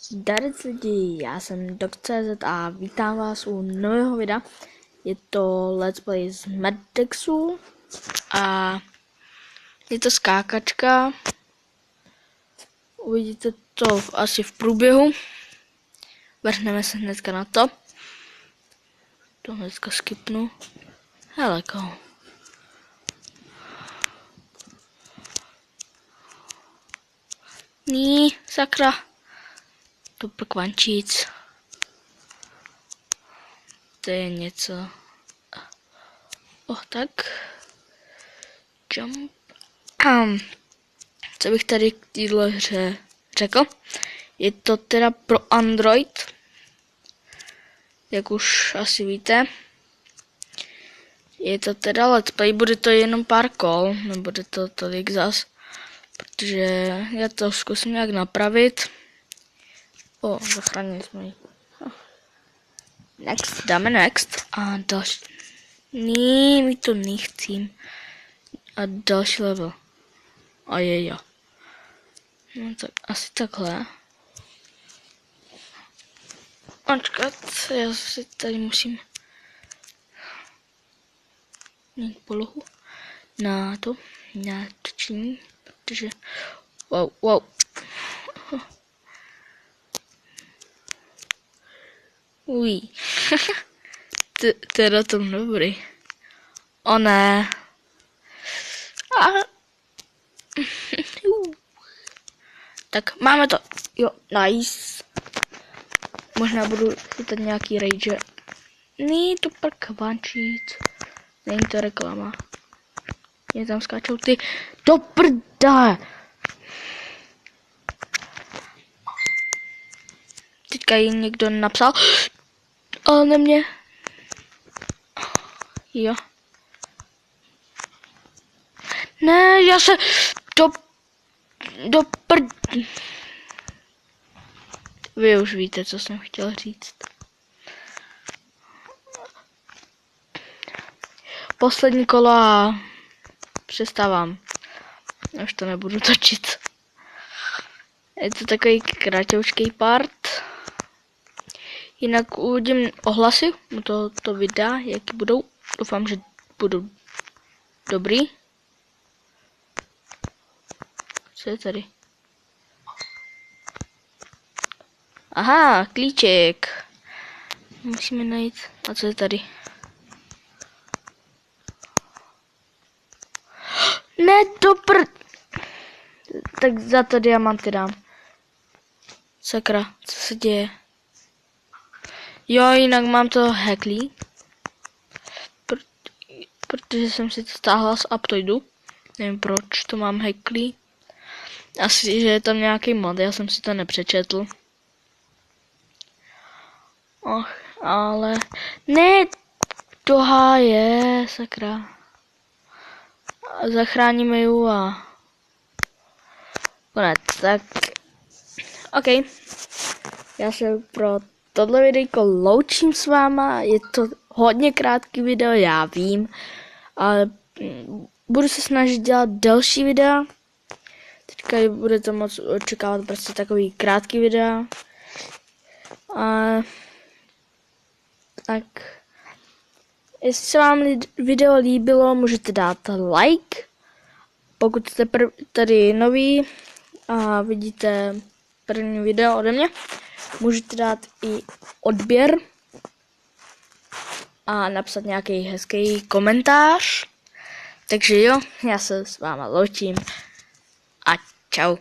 Zdarec lidi, já jsem Dok.cz a vítám vás u nového videa. Je to Let's Play z Maddexu a je to skákačka. Uvidíte to asi v průběhu. Vrhneme se hnedka na to. To hnedka skipnu. Heleko. Ní, sakra. To pokvančíc. To je něco. Tak. Jump. Co bych tady k téhle hře řekl? Je to teda pro Android. Jak už asi víte. Je to teda let's play, bude to jenom pár kol, nebude to tolik zas. Protože já to zkusím nějak napravit. Zachránili jsme ji. Next, dáme next. A další. My to nechcím. A další level. A je jo. No tak asi takhle. Počkat, já si tady musím mít polohu na to, na točení, protože wow. Uj. Teda to dobrý. O ne. Tak máme to. Jo, nice. Možná budu chytat nějaký rage. Ní to prkvančíc. Není to reklama. Mě tam skáčou ty do prda. Teďka jí někdo napsal. Ale ne mě. Jo. Ne, já se do prd. Vy už víte, co jsem chtěl říct. Poslední kolo a přestávám. Už to nebudu točit. Je to takový kratoučký part. Jinak uvidím ohlasy u tohoto videa, jaký budou. Doufám, že budou dobrý. Co je tady? Aha, klíček. Musíme najít. A co je tady? Ne, Tak za to diamanty dám. Sakra, co se děje? Jo, jinak mám to hacklý. Protože jsem si to stáhla z Aptoidu. Nevím proč to mám hacklý. Asi, že je tam nějaký mod, já jsem si to nepřečetl. Ale... Ne, do háje, sakra. Zachráníme ju a... konec, tak... OK. Já se pro tohle videjko loučím s váma. Je to hodně krátký video, já vím. Ale budu se snažit dělat další videa. Teďka budete moc očekávat prostě takový krátký videa. Tak, jestli se vám video líbilo, můžete dát like. Pokud jste tady noví a vidíte první video ode mě, můžete dát i odběr a napsat nějaký hezký komentář. Takže jo, já se s váma loučím a čau.